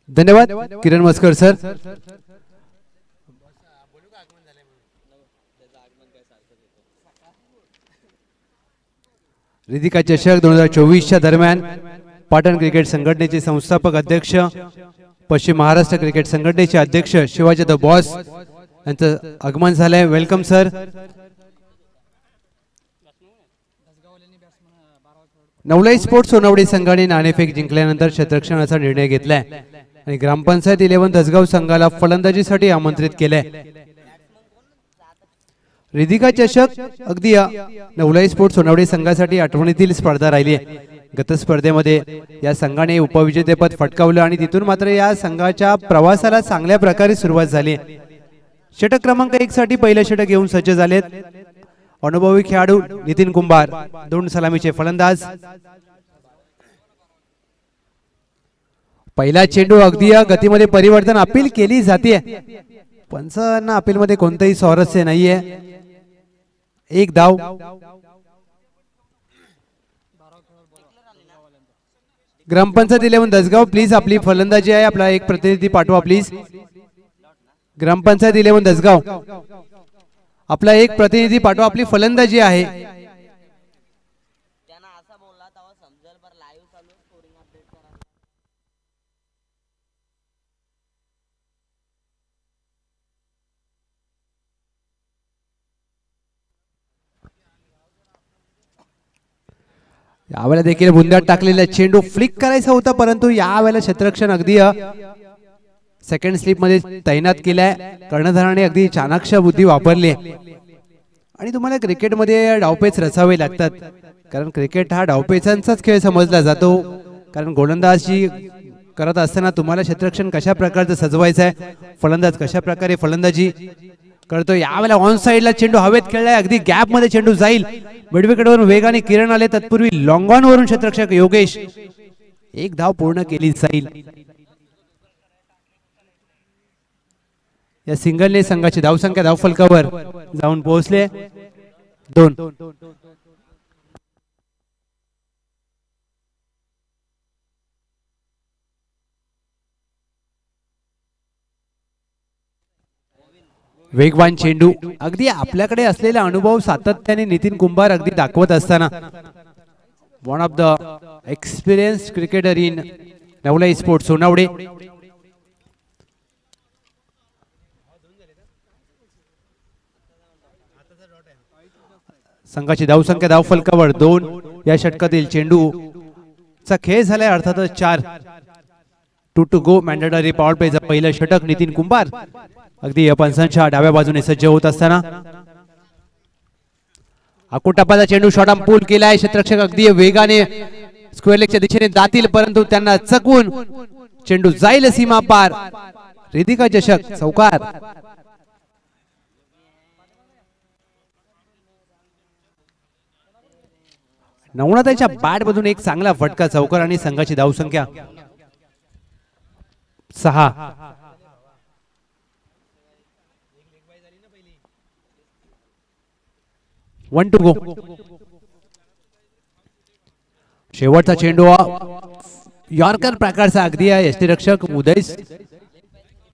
धन्यवाद किरण मस्कर सर. रिधिका चषक 2024च्या दरम्यान पाटण क्रिकेट संघटनेचे संस्थापक अध्यक्ष, पश्चिम महाराष्ट्र क्रिकेट संघटनेचे अध्यक्ष शिवाजी द बॉस यांचं आगमन झालंय. Welcome sir. Navlai sports Sonawadi संघाने नाणेफेक जिंकल्यानंतर क्षेत्ररक्षणाचा निर्णय घेतलाय आणि ग्रामपंचायत 11 धसगाव संघाला फलंदाजीसाठी आमंत्रित केलंय. रिधिका चषक अगदी नवलाई स्पोर्ट्स सोनवडी संघासाठी आठवणीतील स्पर्धा राहिली आहे. गत स्पर्धेमध्ये या संघाने उपविजेतेपद फटकावलं आणि तिथून मात्र या संघाच्या प्रवासाला चांगल्या प्रकारे सुरुवात झाली. षटक क्रमांक 1 साठी पहिलं षटक घेऊन सज्ज झालेत अनुभवी खेळाडू नितीन कुंभार, 2 सलामीचे फलंदाज. पहिला चेंडू अगदी गतीमध्ये परिवर्तन अपील केली जाते. पंचांना अपील मध्ये कोणतेही स्वारस्य नाहीये. एक धाव. ग्रामपंचायत 11 दसगाव प्लीज आपली फलंदाजी आहे. आपला एक प्रतिनिधी पाठवा प्लीज. ग्रामपंचायत 11 दसगाव आपला एक प्रतिनिधी पाठवा, आपली फलंदाजी आहे. यावेळेला देखील बुंद्यात टाकलेला चेंडू फ्लिक करायचा होता, परंतु यावेळेला क्षेत्ररक्षण अगदी सेकंड स्लिप मध्ये तैनात केलाय. कर्णधाराने अगदी चाणाक्ष बुद्धी वापरली आणि तुम्हाला क्रिकेटमध्ये डावपेच रचावे लागतात, कारण क्रिकेट हा डावपेचांचाच खेळ समजला जातो. कारण गोलंदाजी करत असताना तुम्हाला क्षेत्ररक्षण कशा प्रकारचं सजवायचं आहे, फलंदाज कशा प्रकारे फलंदाजी करतो. यावेळेला ऑन साइडला चेंडू हवेत खेळलाय, अगदी गॅप मध्ये चेंडू जाईल. मिडविकेटवरून वेगाने किरण आले, तत्पूर्वी लॉंग ऑन वरून क्षेत्ररक्षक योगेश एक धाव पूर्ण केली जाईल. या सिंगलने संघाची धावसंख्या धावफलकावर जाऊन पोहोचले 2. वेगवान चेंडू अगदी आपल्याकडे असलेला अनुभव सातत्याने नितीन कुंभार अगदी दाखवत असताना one of the experienced cricketer in Navlai sports Sonawade. संघाची धावसंख्या धावफलकावर 2. या षटकातील चेंडू चा खेळ झालाय अर्थातच 4. 2 टू गो. मॅन्डेटरी पॉवर प्लेचा पहिलं षटक नितीन कुंभार अगदी पंचांच्या डाव्या बाजूने सज्ज होत असताना आकुटापाचा चेंडू शॉर्ट पूल केलाय. क्षेत्ररक्षक अगदी वेगाने स्क्वेअर लेगच्या दिशेने जातील, परंतु त्यांना चकवून चेंडू जाईल सीमा पार. रिधिका चषक चौकार. नवनाथाच्या बॅट मधून एक चांगला फटका चौकार आणि संघाची धावसंख्या 6. 1 टू गो. शेवटचा चेंडू यॉर्कर प्रकारचा अगदी यष्टीरक्षक उदय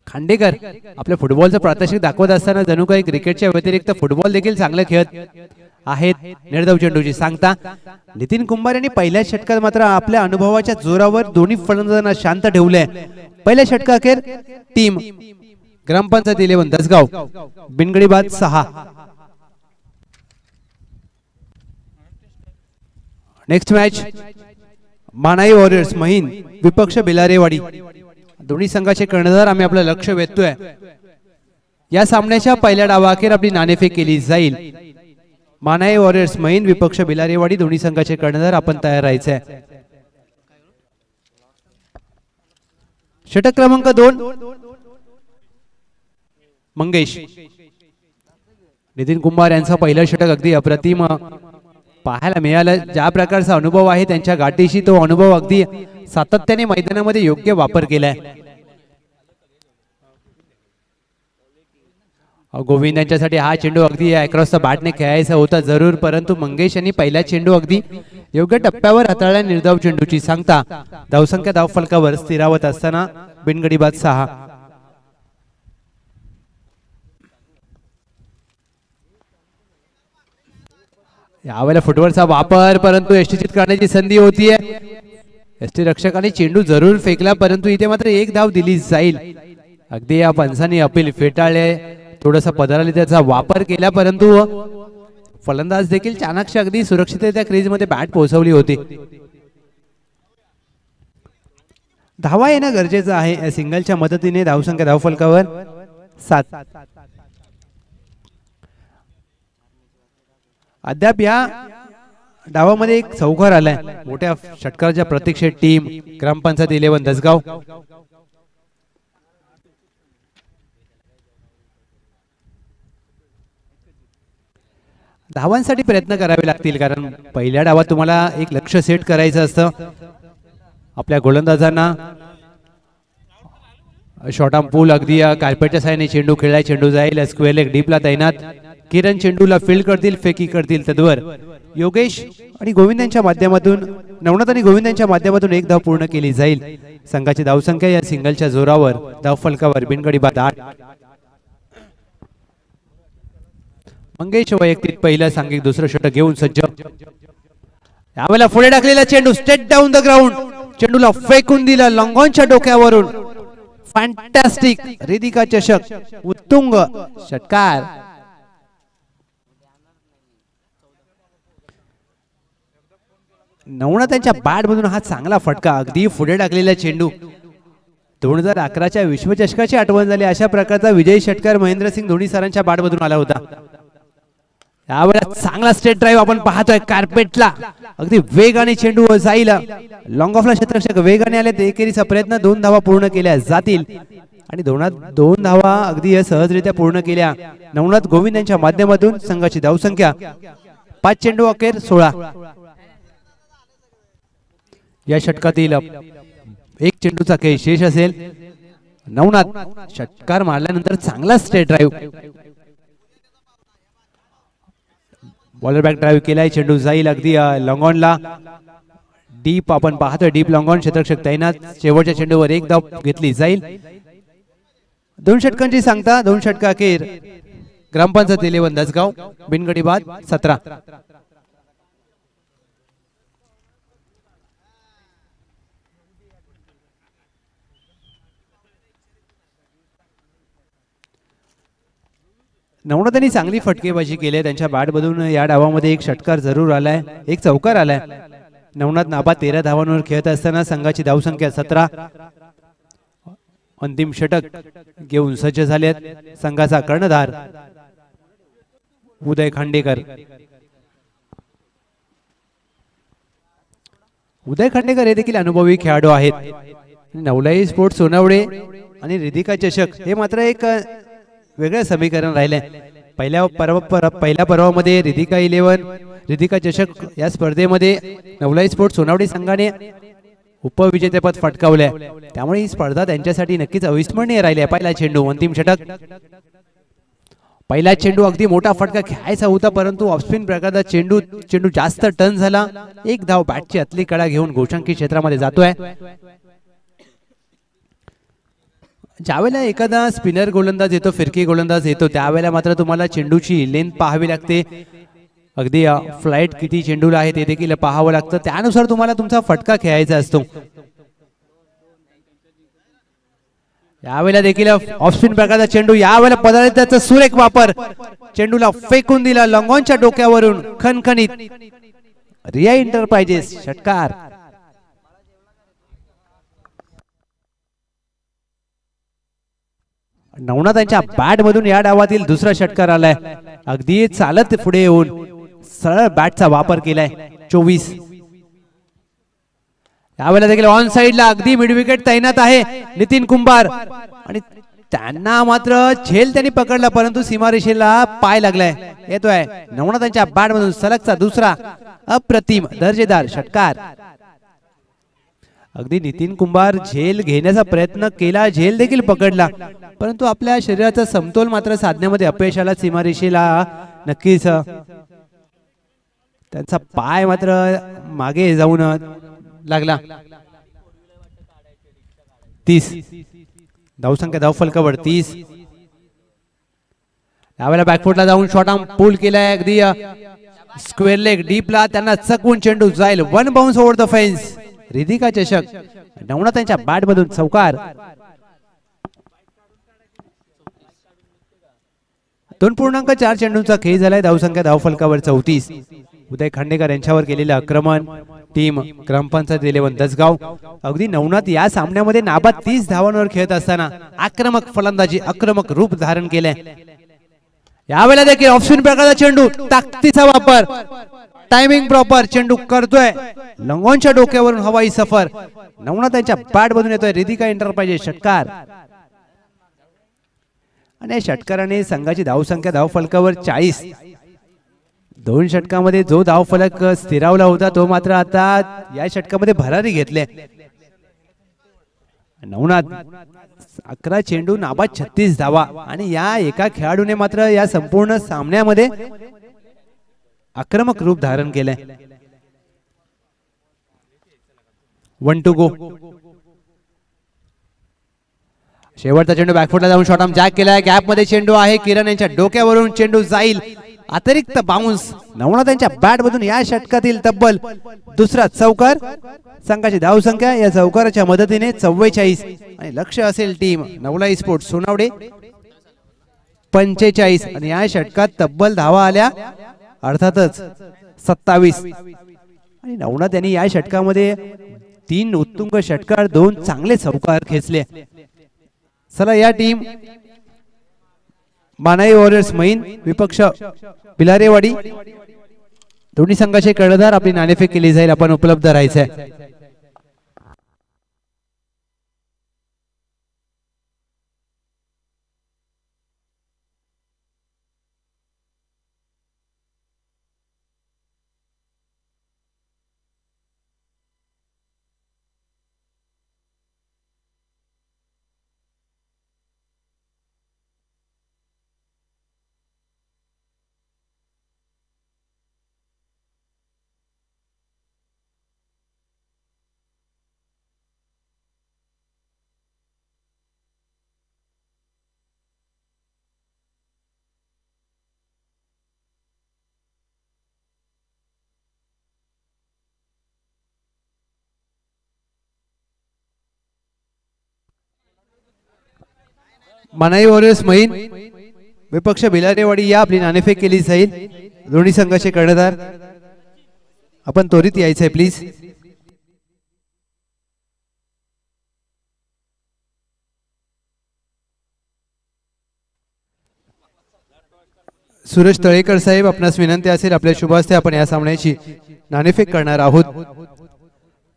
खांडेकर आपल्या फुटबॉलचं प्रात्यक्षिक दाखवत असताना जणू काही क्रिकेटच्या व्यतिरिक्त फुटबॉल देखील चांगले खेळत आहेत. निर्धाव चेंडूची सांगता. नितीन कुंभार यांनी पहिल्या षटकात मात्र आपल्या अनुभवाच्या जोरावर दोन्ही फलंदाजांना शांत ठेवले. पहिल्या षटकाखेर टीम ग्रामपंचायत 11 दसगाव बिनगडी बाद 6. नेक्स्ट मॅच मानाई वॉरियर्स महिन विपक्ष बेलारेवाडी. दोन्ही संघाचे कर्णधार आम्ही आपलं लक्ष वेधतोय. या सामन्याच्या पहिल्या डावाखेर आपली नाणेफेक केली जाईल. मानाई वॉरियर्स महिन विपक्ष बेलारेवाडी दोन्ही संघाचे कर्णधार आपण तयार राहायचे. षटक क्रमांक 2 मंगेश. नितीन कुंभार यांचा पहिलं षटक अगदी अप्रतिम पाहायला मिळालं. ज्या प्रकारचा अनुभव आहे त्यांच्या गाठीशी, तो अनुभव अगदी सातत्याने मैदानामध्ये योग्य वापर केलाय. गोविंद यांच्यासाठी हा चेंडू अगदी अक्रॉस द बॅटने खेळायचा होता जरूर, परंतु मंगेश यांनी पहिला चेंडू अगदी योग्य टप्प्यावर हाताळल्या निर्धाव चेंडूची सांगता धावसंख्या धावफलकावर स्थिरावत असताना बिनगडी बाद 6. यावेळेला फुटबॉलचा वापर परंतु यष्टीचित करण्याची संधी होतीये. यष्टी रक्षकाने चेंडू जरूर फेकला परंतु इथे मात्र एक धाव दिली जाईल. अगदी या पंचांनी अपील फेटाळले. थोडासा पदराला त्याचा वापर केला परंतु फलंदाज देखील चाणक्य अगदी सुरक्षितरित्या क्रीज मध्ये बॅट पोहोचवली होती. धावा येणं गरजेचं आहे. या सिंगलच्या मदतीने धावसंख्या धावफलकावर 7. अद्याप या डावामध्ये एक चौकार आलाय. मोठ्या षटकाराच्या प्रतीक्षेत टीम ग्रामपंचायत 11 दसगाव. धावांसाठी प्रयत्न करावे लागतील कारण पहिल्या डावात तुम्हाला एक लक्ष सेट करायचं असतं. आपल्या गोलंदाजांना शॉर्ट आर्म पूल अगदी कार्पेटच्या साहाय्याने चेंडू खेळाय. चेंडू जाईल स्क्वेअर लेग डीपला तैनात. किरण चेंडूला फील्ड करतील फेकी करतील तद्वर योगेश आणि गोविंद यांच्या माध्यमातून नवनाथ आणि गोविंद यांच्या माध्यमातून एक धाव पूर्ण केली जाईल. संघाची धावसंख्या या सिंगलच्या जोरावर धावफलकावर बिनगडी बाद 8. मंगेश वैयक्तिक पहिलं सांघिक दुसरं षटक घेऊन सज्ज. यावेळेला पुढे टाकलेला चेंडू स्ट्रेट डाऊन द ग्राउंड. चेंडूला फेकून दिला लॉंगॉनच्या डोक्यावरून. फॅन्टॅस्टिक. रिदिका चषक उत्तुंग षटकार. नवनाथांच्या बॅट मधून हा चांगला फटका. अगदी पुढे टाकलेला चेंडू. 2011च्या विश्वचषकाची आठवण झाली. अशा प्रकारचा विजयी षटकार महेंद्रसिंग धोनी सरांच्या बॅट मधून आला होता. यावेळेला चांगला स्ट्रेट ड्राईव्ह आपण पाहतोय कार्पेटला. अगदी वेगाने चेंडू जाईल. लॉंग ऑफला क्षेत्ररक्षक वेगाने आले. एकेरीचा प्रयत्न 2 धावा पूर्ण केल्या जातील आणि 2 धावा अगदी सहजरित्या पूर्ण केल्या. नवनाथ गोविंद यांच्या माध्यमातून संघाची धावसंख्या 5 चेंडू अखेर 16. या षटकातील एक चेंडूचा खेळ शेष असेल. नवनाथ षटकार मारल्यानंतर चांगला straight drive. Bowler back drive केलाय. चेंडू जाईल अगदी लॉंगॉनला. डीप आपण पाहतोय. डीप लॉंगॉन क्षेत्ररक्षक तैनात. शेवटच्या चेंडूवर एक धाव घेतली जाईल. 2 षटकांची सांगता 2 षटका अखेर ग्रामपंचायत 11 दसगाव बिनगडी बाद 17. नवनाथांनी चांगली फटकेबाजी केली. त्यांच्या बॅट मधून या डावामध्ये एक षटकार जरूर आलाय. एक चौकार आलाय. नवनाथ नाबा 13 धावांवर खेळत असताना संघाची धावसंख्या 17. अंतिम षटक घेऊन सज्ज झालेत संघाचा कर्णधार उदय खांडेकर. उदय खांडेकर हे देखील अनुभवी खेळाडू आहेत. नवलाई स्पोर्ट्स सोनावडे आणि रिदिका चषक हे मात्र एक वेगळं समीकरण राहिले. पहिल्या पर्वामध्ये रिदिका 11 रिदिका चषक या स्पर्धेमध्ये नवलाई स्पोर्ट्स सोनावडे संघाने उपविजेतेपद फटकावले. त्यामुळे ही स्पर्धा त्यांच्यासाठी नक्कीच अविस्मरणीय राहिली. पहिला चेंडू अंतिम षटक. पहिला चेंडू अगदी मोठा फटका खेळायचा होता परंतु ऑफस्पिन प्रकारचा चेंडू जास्त टर्न झाला. एक धाव बॅटची आतली कडा घेऊन गोशांकी क्षेत्रामध्ये जातोय. ज्यावेळेला एखादा स्पिनर गोलंदाज येतो फिरकी गोलंदाज येतो त्यावेळेला मात्र तुम्हाला चेंडूची लेंथ पाहावी लागते. अगदी फ्लाइट किती चेंडूला आहे ते देखील पाहावं लागतं. त्यानुसार तुम्हाला तुमचा फटका खेळायचा असतो. यावेळेला देखील ऑफ स्पिन प्रकारचा चेंडू. यावेळेला पदार्थाचा सुरेख वापर. चेंडूला फेकून दिला लॉंगॉनच्या डोक्यावरून. खणखणीत. रिया एंटरप्राइजेस षटकार. नवनाथांच्या बॅट मधून या डावातील दुसरा षटकार आलाय. अगदी चालत पुढे येऊन सरळ बॅटचा वापर केलाय. 24. यावेळेला देखील ऑन साइडला अगदी मिड विकेट तैनात आहे नितीन कुंभार आणि त्यांना मात्र झेल त्यांनी पकडला परंतु सीमारेषेला पाय लागलाय. येतोय नवनाथांच्या बॅट मधून सलगचा दुसरा अप्रतिम दर्जेदार षटकार. अगदी नितीन कुंभार झेल घेण्याचा प्रयत्न केला. झेल देखील पकडला परंतु आपल्या शरीराचा समतोल मात्र साधण्यामध्ये अपयश आला. सीमारेषेला नक्कीच त्यांचा पाय मात्र मागे जाऊन लागला. 30 धावसंख्या धावफलकावर 30. यावेळेला बॅकफुटला जाऊन शॉट आर्म पुल केलाय अगदी स्क्वेअर लेग डीपला त्यांना चकवून चेंडू जाईल. One bounce over the fence. Ridhika चषक नवनाथ त्यांच्या बॅट मधून चौकार. 2.4 चेंडूंचा खेळ झालाय. धावसंख्या धावफलकावर 34. उदय खांडेकर यांच्यावर केलेलं आक्रमण टीम ग्रामपंचायत 11 दसगाव. अगदी नवनाथ या सामन्यामध्ये नाबाद 30 धावांवर खेळत असताना आक्रमक फलंदाजी आक्रमक रूप धारण केले. यावेळेला देखील ऑफ स्पिन प्रकारचा चेंडू ताकदीचा वापर टायमिंग प्रॉपर चेंडू करतोय. लंगोनच्या डोक्यावरून हवाई सफर. नवनाथ यांच्या बॅट मधून येतोय रिधिका एंटरप्राइजेस षटकार. आणि या षटकाराने संघाची धावसंख्या धावफलकावर 40. 2 षटकामध्ये जो धावफलक स्थिरावला होता तो मात्र आता या षटकामध्ये भरारी घेतले. नवनाथ 11 चेंडू नाबाद 36 धावा. आणि या एका खेळाडूने मात्र या संपूर्ण सामन्यामध्ये आक्रमक रूप धारण केले. 1 to go. शेवटचा चेंडू बॅकफुटला जाऊन शॉट आर्म जॅक केलाय. गॅप मध्ये चेंडू आहे. किरण यांच्या डोक्यावरून चेंडू जाईल. अतिरिक्त बाउन्स. नवनाथ यांच्या बॅट मधून या षटकातील तब्बल दुसरा चौकार. संघाची धावसंख्या या चौकाराच्या मदतीने 44. आणि लक्ष असेल टीम नवलाई स्पोर्ट्स सोनावडे 45. आणि या षटकात तब्बल धावा आल्या अर्थातच 27. आणि नवनाथ यांनी या षटकामध्ये 3 उत्तुंग षटकार 2 चांगले चौकार खेचले. चला या टीम मानाई वॉरियर्स मैन विपक्ष बिलारेवाडी दोन्ही संघाचे कर्णधार आपली नाणेफेक केली जाईल. आपण उपलब्ध राहायचंय. मनाई वॉरियर्स मैन विपक्ष बिलारेवाडी या आपली नाणेफेक केली जाईल. दोन्ही संघाचे कर्णधार आपण त्वरित यायचंय प्लीज. सुरेश तळेकर साहेब आपणास विनंती असेल आपल्या शुभ हस्ते आपण या सामन्याची नाणेफेक करणार आहोत.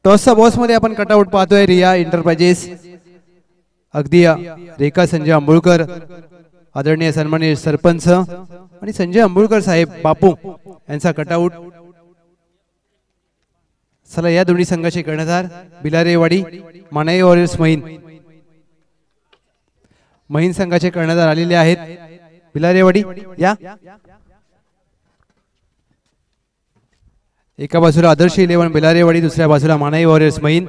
टॉसचा बॉस मध्ये आपण कटआउट पाहतोय. रिया एंटरप्राइजेस अगदी रेखा संजय अंबुळकर आदरणीय सन्माननीय सरपंच आणि संजय अंबुळकर साहेब बापू यांचा कटआउट. चला या दोन्ही संघाचे कर्णधार बिलारेवाडी मानाई वॉरियर्स महिन संघाचे कर्णधार आलेले आहेत. बिलारेवाडी या. एका बाजूला आदर्श 11 बिलारेवाडी दुसऱ्या बाजूला मानाई वॉरियर्स महिन.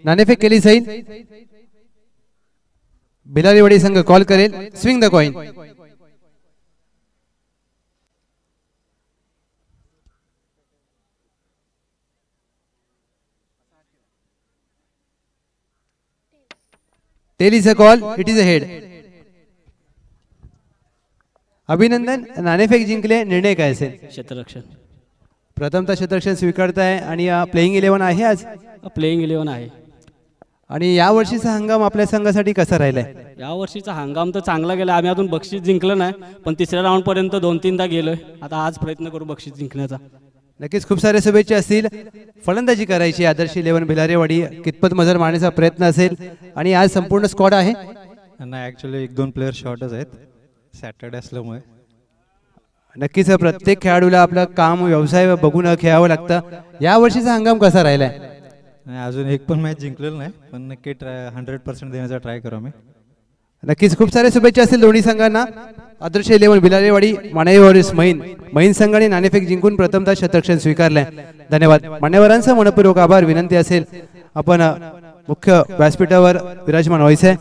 नाणेफेक केली जाईल. बिलारेवाडी संघ कॉल करेल. Swing the coin. Tail is a call. It is a head. अभिनंदन. नाणेफेक जिंकले. निर्णय काय असेल? क्षेत्ररक्षण. प्रथमतः क्षेत्ररक्षण स्वीकारताय आणि प्लेइंग 11 आहे आज. प्लेइंग 11 आहे. आणि या वर्षीचा हंगाम आपल्या संघासाठी कसा राहिलाय? या वर्षीचा हंगाम तर चांगला गेला. आम्ही अजून बक्षीस जिंकलं नाही पण तिसऱ्या राऊंड पर्यंत 2-3दा गेलोय. आता आज प्रयत्न करू बक्षीस जिंकण्याचा. नक्कीच खूप सारे शुभेच्छा असतील. फलंदाजी करायची आदर्श 11 भिलारेवाडी कितपत मजल मारण्याचा प्रयत्न असेल आणि आज संपूर्ण स्क्वॉड आहे. नाही ऍक्च्युअली 1-2 प्लेयर शॉर्टच आहेत सॅटर्डे असल्यामुळे. नक्कीच प्रत्येक खेळाडूला आपलं काम व्यवसाय बघून खेळावं लागतं. या वर्षीचा हंगाम कसा राहिलाय? नाही अजून एक पण मॅच जिंकलेलं नाही पण नक्की 100% देण्याचा ट्राय करू आम्ही. नक्कीच खूप सारे शुभेच्छा असतील दोन्ही संघांना. अदृश्य 11 बिलालेवाडी मानेवरीस महिन संघाने नाणेफेक जिंकून प्रथमतः शतरक्षण स्वीकारले. धन्यवाद. मान्यवरांचा मनपूर्वक आभार. विनंती असेल आपण मुख्य व्यासपीठावर विराजमान व्हायचे.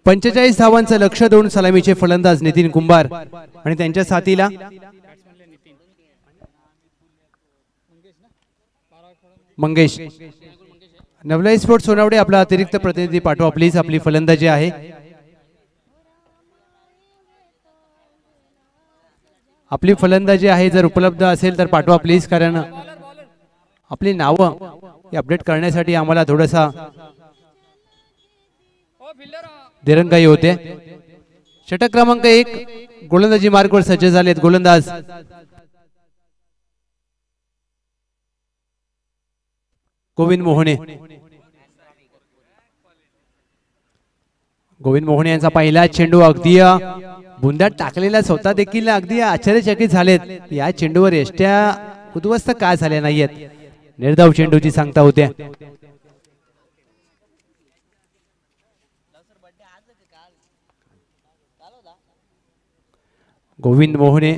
पंचेचाळीस धावांचं लक्ष देऊन सलामीचे फलंदाज नितीन कुंभार आणि त्यांच्या साथीला मंगेश. नवलाई स्पोर्ट्स सोनावडे आपला अतिरिक्त प्रतिनिधी पाठवा प्लीज. आपली फलंदाजी आहे. आपली फलंदाजी आहे जर उपलब्ध असेल तर पाठवा प्लीज, कारण आपली नावं अपडेट करण्यासाठी आम्हाला थोडासा दिरंगाई होते. षटक क्रमांक 1 गोलंदाजी मार्कवर सज्ज झालेत. गोलंदाज गोविंद मोहने. गोविंद मोहने यांचा पहिला चेंडू अगदी बुंद्यात टाकलेला स्वतः देखील अगदी आश्चर्यचकित झालेत. या चेंडूवर एष्ट्या उद्ध्वस्त का झाल्या नाहीयेत. निर्धाव चेंडूची सांगता होते. गोविंद मोहने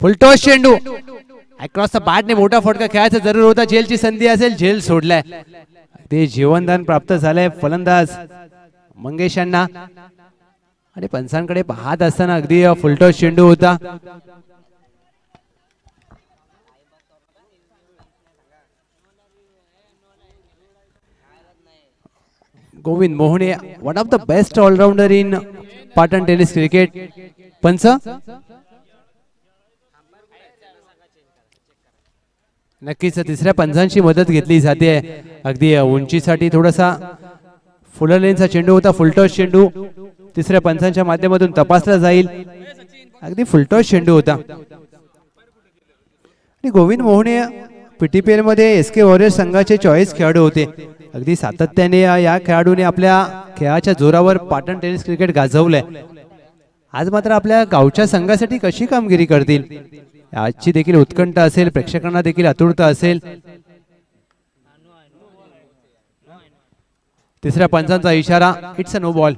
फुलटॉस चेंडू अक्रॉस द बॅटने मोठा फटका खेळायचा जरूर होता. झेलची संधी असेल, झेल सोडलाय. ते जीवनदान प्राप्त झालंय फलंदाज मंगेश यांना. आणि पंचांकडे पाहत असताना अगदी फुलटॉस चेंडू होता. गोविंद मोहने one of the best allrounder in Patan tennis cricket. पंच नक्कीच तिसऱ्या पंचांची मदत घेतली जाते. अगदी उंचीसाठी थोडासा फुललेनचा चेंडू होता. फुलटॉस चेंडू तिसऱ्या पंचांच्या माध्यमातून तपासला जाईल. अगदी फुलटॉस चेंडू होता. आणि गोविंद मोहने पीटीपीएल मध्ये एसके वॉरियर्स संघाचे चॉईस खेळाडू होते. अगदी सातत्याने या खेळाडूने आपल्या खेळाच्या जोरावर पाटण टेनिस क्रिकेट गाजवलंय. आज मात्र आपल्या गावच्या संघासाठी कशी कामगिरी करतील आजची देखील उत्कंठ असेल. प्रेक्षकांना देखील आतुरता असेल. तिसऱ्या पंचांचा इशारा, इट्स अ नो बॉल.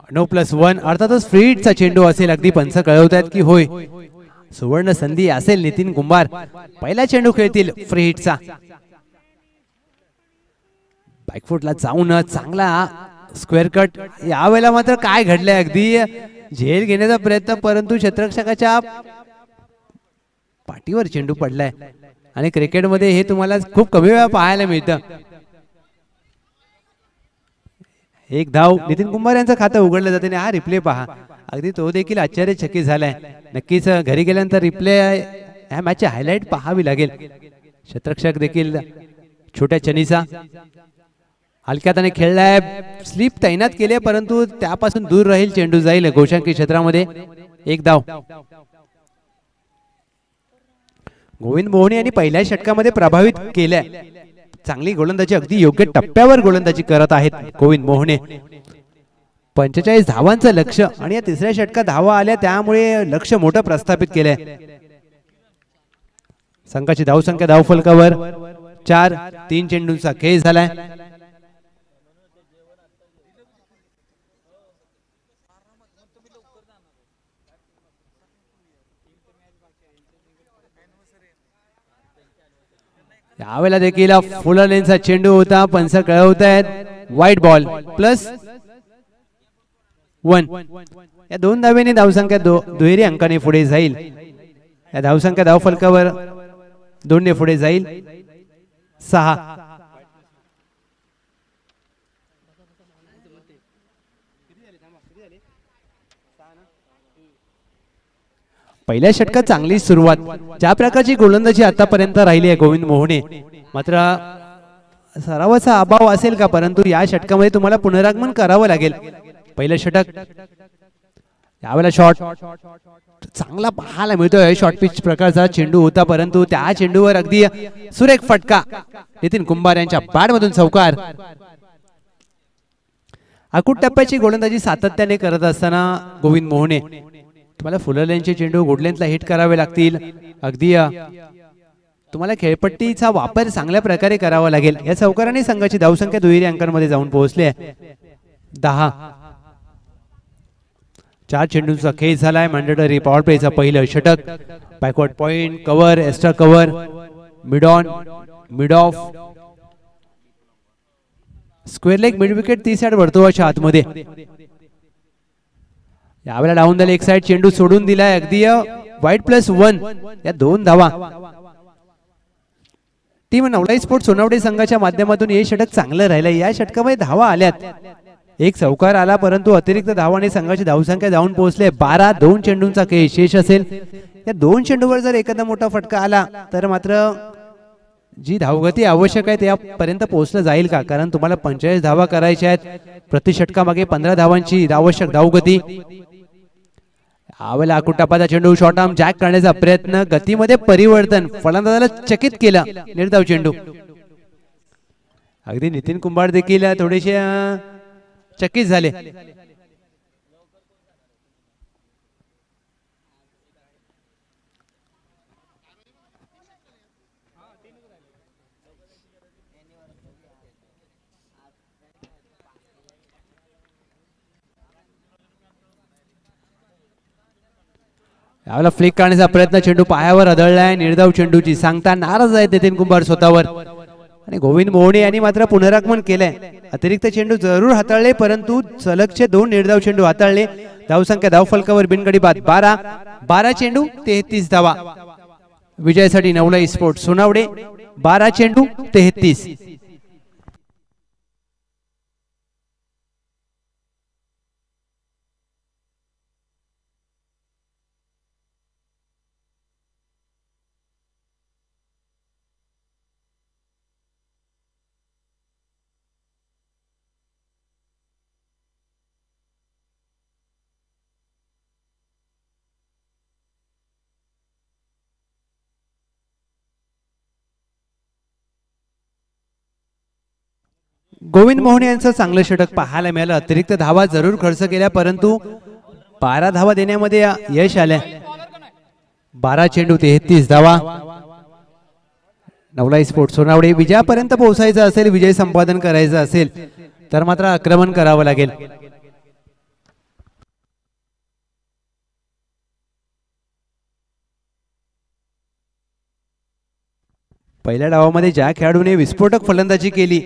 +1 अर्थातच फ्री हिटचा चेंडू असेल. अगदी पंच कळवतात की होय सुवर्ण संधी असेल. नितीन कुंभार पहिला चेंडू खेळतील फ्री हिटचा. बॅकफुटला जाऊन चांगला स्क्वेअर कट. यावेळेला मात्र काय घडलंय, अगदी झेल घेण्याचा प्रयत्न परंतु क्षेत्ररक्षकाच्या पाठीवर चेंडू पडलाय. आणि क्रिकेटमध्ये हे तुम्हाला खूप कमी वेळा पाहायला मिळतं. एक धाव. नितीन कुंभार यांचं खातं उघडलं जाते. हा रिप्ले पहा, अगदी तो देखील आश्चर्यचकित झालाय. नक्कीच घरी गेल्यानंतर रिप्ले ह्या मॅचची हायलाइट पाहावी लागेल. क्षेत्ररक्षक देखील छोट्या चनीचा हलक्यात खेळलाय. स्लिप तैनात केले परंतु त्यापासून दूर राहील. चेंडू जाईल गोशांकी क्षेत्रामध्ये. एक धाव. गोविंद मोहने यांनी पहिल्या षटकामध्ये प्रभावित केल्या. चांगली गोलंदाजी, अगदी योग्य टप्प्यावर गोलंदाजी करत आहेत गोविंद मोहने. 45 धावांचं लक्ष आणि या तिसऱ्या षटकात धावा आल्या त्यामुळे लक्ष मोठं प्रस्थापित केलंय. संघाची धावसंख्या धावफलकावर 4. 3 चेंडूंचा खेळ झालाय. यावेळेला देखील फुल लेनचा चेंडू होता. पंच कळवत आहेत वाईट बॉल +1. या 2 धावेने धावसंख्या दुहेरी अंकाने पुढे जाईल. या धावसंख्या धावफलकावर 2 ने पुढे जाईल. 6. पहिल्या षटकात चांगली सुरुवात. ज्या प्रकारची गोलंदाजी आतापर्यंत राहिली आहे गोविंद मोहने, मात्र सरावाचा अभाव असेल का, परंतु या षटकामध्ये तुम्हाला पुनरागमन करावं लागेल. पहिलं षटक, यावेळेला शॉट चांगला पाहायला मिळतोय. शॉर्ट पिच प्रकारचा चेंडू होता, परंतु त्या चेंडूवर अगदी सुरेख फटका. नितीन कुंभार यांच्या बॅट मधून चौकार. अकूट टप्प्याची गोलंदाजी सातत्याने करत असताना गोविंद मोहने तुम्हाला फुलरलेनचे चेंडू गुडलेंथला हिट करावे लागतील. अगदी तुम्हाला खेळपट्टीचा वापर चांगल्या प्रकारे करावा लागेल. या चौकाराने संघाची धावसंख्या दुहेरी अंकांमध्ये जाऊन पोहोचली आहे. 10. 4 चेंडूंचा खेळ झालाय. मॅन्डेटरी पॉवर प्लेचा पहिलं षटक. Backward point, cover, extra cover, mid on, mid of, square leg, mid wicket 30 yard वर्तुळाच्या आतमध्ये. यावेळेला डाऊन द लेग साइड चेंडू सोडून दिलाय. अगदी वाईट +1. या 2 धावा. टीम नवलाई स्पोर्ट्स सोनावडे संघाच्या माध्यमातून हे षटक चांगलं राहिलं. या षटकामध्ये धावा आल्यात. एक चौकार आला, परंतु अतिरिक्त धावाने संघाची धावसंख्या जाऊन पोहोचले 12. 2 चेंडूंचा खेळ शेष असेल. या 2 चेंडूवर जर एखादा मोठा फटका आला तर मात्र जी धावगती आवश्यक आहे त्यापर्यंत पोहोचलं जाईल का, कारण तुम्हाला 45 धावा करायच्या आहेत. प्रति षटकामागे 15 धावांची आवश्यक धावगती. यावेळेला अकुटापाचा चेंडू शॉर्ट आर्म जॅक करण्याचा प्रयत्न, गतीमध्ये परिवर्तन, फलंदाजाला चकित केलं. निर्धाव चेंडू. अगदी नितीन कुंभार देखील थोडेसे चकित झाले. यावेळेला फ्लिक करण्याचा प्रयत्न, चेंडू पायावर आदळलाय. निर्धाव चेंडूची सांगता नाराज आहेत नितीन कुंभार स्वतःवर. आणि गोविंद मोहने यांनी मात्र पुनरागमन केलंय. अतिरिक्त चेंडू जरूर हाताळले, परंतु सलगचे 2 निर्धाव चेंडू हाताळले. धावसंख्या धावफलकावर बिनगडी बाद 12. 12 चेंडू 33 धावा. विजयासाठी नवलाई स्पोर्ट्स सोनावडे 12 चेंडू 33. गोविंद मोहने यांचं चांगलं षटक पाहायला मिळालं. अतिरिक्त धावा जरूर खर्च केल्या, परंतु 12 धावा देण्यामध्ये यश आलंय. 12 चेंडू 33 धावा. नवलाई स्पोर्ट्स सोनावडे विजयापर्यंत पोहोचायचं असेल, विजय संपादन करायचं असेल तर मात्र आक्रमण करावं लागेल. पहिल्या डावामध्ये ज्या खेळाडूने विस्फोटक फलंदाजी केली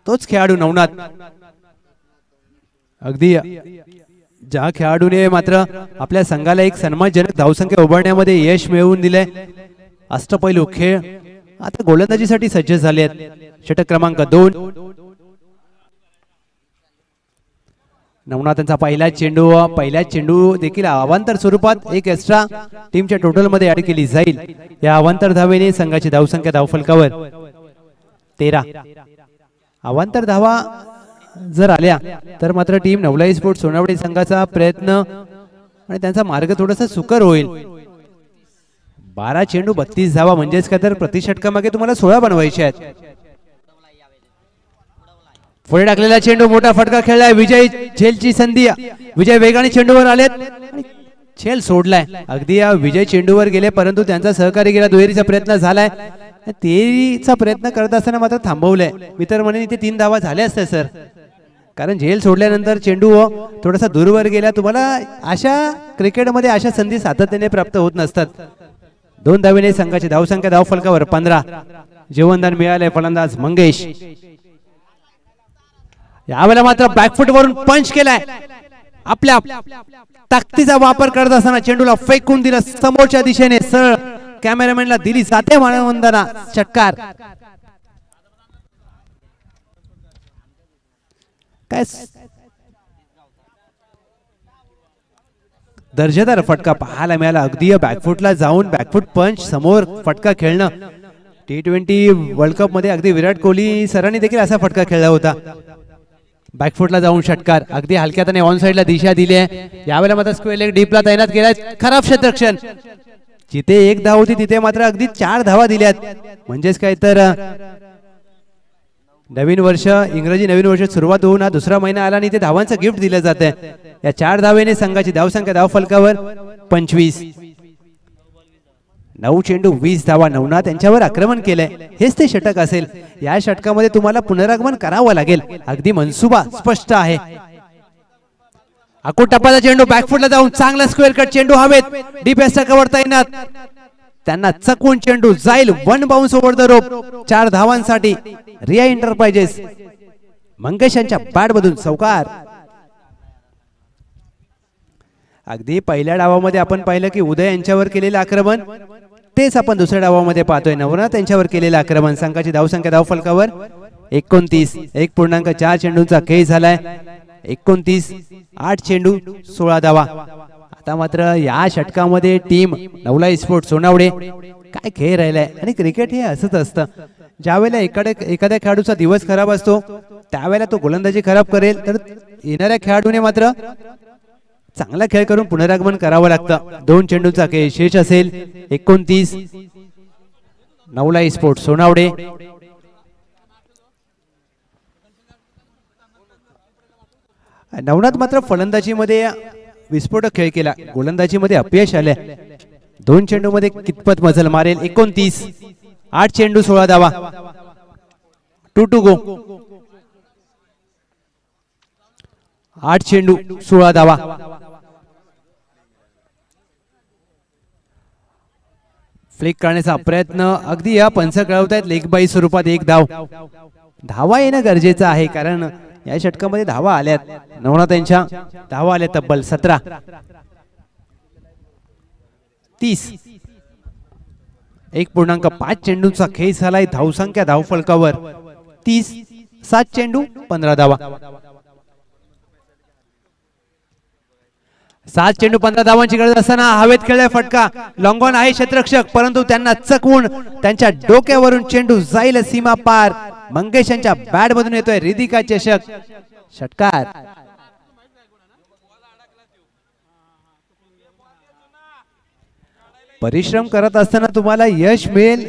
तोच खेळाडू नवनाथ. अगदी ज्या खेळाडूने मात्र आपल्या संघाला एक सन्मानजनक धावसंख्या उभारण्यामध्ये यश मिळवून दिले. अष्टपैलू खेळ आता गोलंदाजीसाठी सज्ज झाले आहेत. षटक क्रमांक 2. नवनाथांचा पहिला चेंडू देखील अवांतर स्वरूपात एक एक्स्ट्रा टीमच्या टोटल मध्ये ऍड केली जाईल. या अवांतर धावेने संघाची धावसंख्या धावफलकावर 13. अवांतर धावा जर आल्या तर मात्र टीम नवलाई स्पोर्ट्स सोनावडे संघाचा प्रयत्न आणि त्यांचा मार्ग थोडासा सुकर होईल. 12 चेंडू 32 धावा म्हणजेच काय तर प्रति षटकामागे तुम्हाला 16 बनवायचे आहेत. पुढे टाकलेला चेंडू मोठा फटका खेळलाय. विजय झेलची संधी. विजय वेगाने चेंडूवर आलेत आणि झेल सोडलाय. अगदी विजय चेंडूवर गेले, परंतु त्यांचा सहकारी गेला. दुहेरीचा प्रयत्न झालाय. तेरीचा प्रयत्न करत असताना मात्र थांबवलंय. मी तर म्हणेन इथे 3 धावा झाल्या असत्या सर, कारण झेल सोडल्यानंतर चेंडू थोडासा दूरवर गेला. तुम्हाला अशा क्रिकेटमध्ये अशा संधी सातत्याने प्राप्त होत नसतात. 2 धावेने संघाची धावसंख्या धावफलकावर 15. जीवनदान मिळाले फलंदाज मंगेश. यावेळेला मात्र बॅकफुट वरून पंच केलाय. आपल्या ताकदीचा वापर करत असताना चेंडूला फेकून दिला समोरच्या दिशेने. सरळ कॅमेरामॅनला दिली जाते मानवंदना. षटकार. काय दर्जेदार फटका पाहायला मिळाला. अगदी बॅकफुटला जाऊन बॅकफुट पंच समोर फटका खेळणं. T20 वर्ल्ड कप मध्ये अगदी विराट कोहली सरांनी देखील असा फटका खेळला होता. बॅकफुटला जाऊन षटकार. अगदी हलक्या त्याने ऑन साइडला दिशा दिली आहे. यावेळेला मात्र स्क्वेअर लेग डीपला तैनात केलाय. खराब क्षेत्ररक्षण. जिथे 1 धाव होती तिथे मात्र अगदी 4 धावा दिल्यात. म्हणजेच काय तर नवीन वर्ष, इंग्रजी नवीन वर्ष सुरुवात होऊन हा दुसरा महिना आला आणि ते धावांचं गिफ्ट दिलं जात आहे. या 4 धावेने संघाची धावसंख्या धाव फलकावर 25. 9 चेंडू 20 धावा. नवनाथ यांच्यावर आक्रमण केलंय. हेच ते षटक असेल. या षटकामध्ये तुम्हाला पुनरागमन करावं लागेल. अगदी मनसुबा स्पष्ट आहे. अकोट टप्प्याचा चेंडू बॅकफुटला जाऊन चांगला स्क्वेअर कट चेंडू हवेत. डीपीएसचा कव्हर तैनात. त्यांना चकवून चेंडू जाईल. 1 बाउन्स ओव्हर द रोप. 4 धावांसाठी रिया एंटरप्राइजेस. मंगेश यांच्या बॅट मधून चौकार. अगदी पहिल्या डावामध्ये आपण पाहिलं की उदय यांच्यावर केलेलं आक्रमण तेच आपण दुसऱ्या डावामध्ये पाहतोय. नवनाथ यांच्यावर केलेलं आक्रमण. संघाची धावसंख्या धाव फलकावर 29. 1.4 चेंडूंचा खेळ झालाय. 29. 8 चेंडू 16 धावा. आता मात्र या षटकामध्ये टीम नवलाई स्पोर्ट सोनावडे काय खेळ राहिलाय. आणि क्रिकेट हे असंच असतं. ज्यावेळेला एखाद्या खेळाडूचा दिवस खराब असतो त्यावेळेला तो गोलंदाजी खराब करेल तर येणाऱ्या खेळाडूने मात्र चांगला खेळ करून पुनरागमन करावं लागतं. 2 चेंडूचा खेळ शेष असेल. 29. नवलाई स्पोर्ट सोनावडे. नवनाथ मात्र फलंदाजीमध्ये विस्फोटक खेळ केला. गोलंदाजीमध्ये अपयश आले. 2 चेंडू मध्ये कितपत मजल मारेल. 29. 8 चेंडू 16 धावा. 2 टू गो. 8 चेंडू 16 धावा. फ्लिक करण्याचा प्रयत्न. अगदी या पंच कळवतायत लेग बाई स्वरूपात 1 धाव. धावा येणं गरजेचं आहे कारण या षटकामध्ये धावा आल्यात. नवनाथ यांच्या धावा आल्या तब्बल 17. 30. 1.5 चेंडूंचा खेळ झालाय. धावसंख्या धाव फलकावर 30. 7 चेंडू 15 धावा. 7 चेंडू 15 धावांची गरज असताना हवेत खेळलाय फटका. लॉंग ऑन आहे क्षेत्ररक्षक परंतु त्यांना चकवून त्यांच्या डोक्यावरून चेंडू जाईल सीमा पार. मंगेश यांच्या बॅट मधून येतोय रिदिका चषक. षटकार. परिश्रम करत असताना तुम्हाला यश मिळेल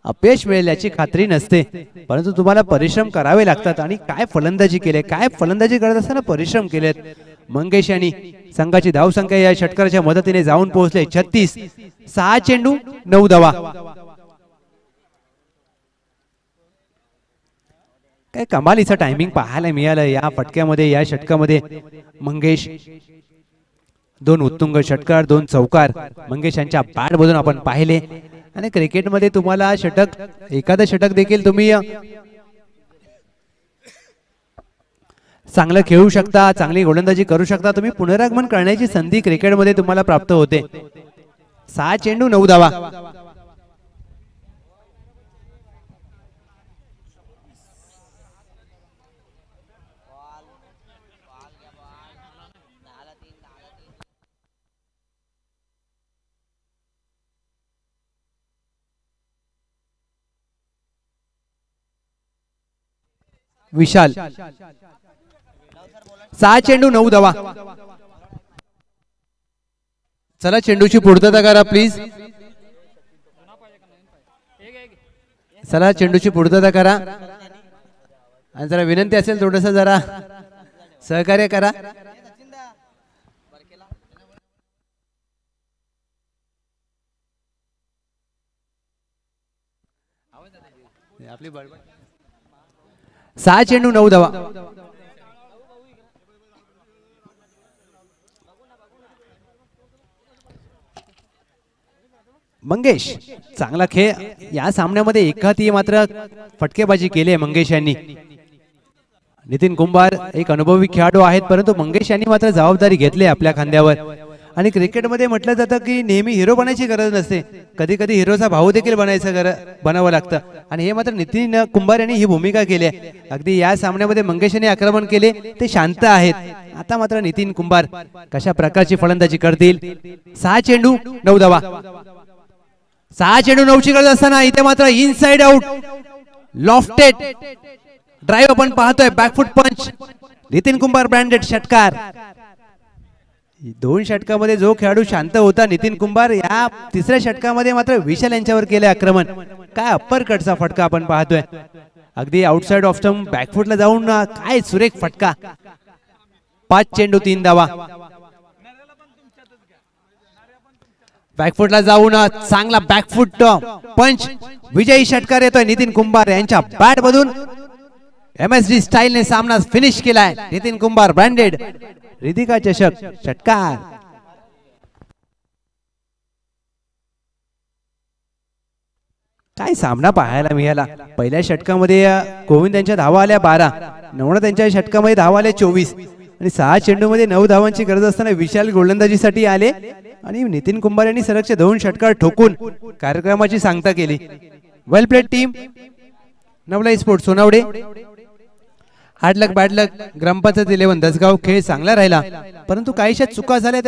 अपयश मिळेल याची खात्री नसते परंतु तुम्हाला परिश्रम करावे लागतात. आणि काय फलंदाजी केले. काय फलंदाजी करत असताना परिश्रम केलेत. मंगेश यांनी संघाची धावसंख्या या षटकाराच्या मदतीने जाऊन पोहोचले 36. 6 चेंडू 9 धावा. काय कमालीचं टायमिंग पाहायला मिळालं या फटक्यामध्ये. या षटकामध्ये मंगेश 2 उत्तुंग षटकार 2 चौकार मंगेश यांच्या बॅट मधून आपण पाहिले. आणि क्रिकेटमध्ये तुम्हाला षटक एखादं षटक देखील तुम्ही चांगलं खेळू शकता. चांगली गोलंदाजी करू शकता. तुम्ही पुनरागमन करण्याची संधी क्रिकेटमध्ये तुम्हाला प्राप्त होते. 6 चेंडू 9 धावा. विशाल 6 चेंडू 9 धावा. चला चेंडूची पूर्तता करा प्लीज. चला चेंडूची पूर्तता करा. आणि जरा विनंती असेल थोडस जरा सहकार्य करा. आपली 6 चेंडू 9 धावा. मंगेश चांगला खेळ. या सामन्यामध्ये एकातही मात्र फटकेबाजी केली आहे मंगेश यांनी. नितीन कुंभार एक अनुभवी खेळाडू आहेत, परंतु मंगेश यांनी मात्र जबाबदारी घेतली आपल्या खांद्यावर. आणि क्रिकेटमध्ये म्हटलं जातं की नेहमी हिरो बनायची गरज नसते, कधी कधी हिरोचा भाऊ देखील बनावं लागतं. आणि हे मात्र नितीन कुंभार यांनी ही भूमिका केली आहे. अगदी या सामन्यामध्ये मंगेश यांनी आक्रमण केले, ते शांत आहेत. आता मात्र नितीन कुंभार कशा प्रकारची फलंदाजी करतील. 6 चेंडू 9 धावा. 6 चेंडू 9ची गरज असताना इथे मात्र इनसाइड आउट लॉफ्टेड ड्राइव्ह आपण पाहतोय. बॅकफुट पंच नितीन कुंभार ब्रँडेड षटकार. 2 षटकामध्ये जो खेळाडू शांत होता नितीन कुंभार, या तिसऱ्या षटकामध्ये मात्र विशाल यांच्यावर केले आक्रमण. काय अप्पर कटचा फटका आपण पाहतोय. अगदी आउटसाइड ऑफ स्टंप बॅकफुटला जाऊन काय सुरेख फटका. 5 चेंडू 3 धावा. बॅकफुटला जाऊन चांगला बॅकफुट पंच. विजयी षटकार येतोय नितीन कुंभार यांच्या बॅट मधून. MSD स्टाईलने सामना फिनिश केलाय. नितीन कुंभार ब्रँडेड रिधिका चषक षटकार. काय सामना पाहायला मिळाला. पहिल्या षटकामध्ये गोविंद यांच्या धावा आल्या 12. नवनाथ यांच्या षटकामध्ये धावा आल्या 24. आणि 6 चेंडू मध्ये 9 धावांची गरज असताना विशाल गोलंदाजीसाठी आले आणि नितीन कुंभार यांनी सरकचे 2 षटकार ठोकून कार्यक्रमाची सांगता केली. वेल प्लेड टीम. नवलाई स्पोर्ट्स सोनावडे. हार्ड लक बॅड लक. ग्रामपंचायत 11 दसगाव. खेळ चांगला राहिला, परंतु काहीशा चुका झाल्या.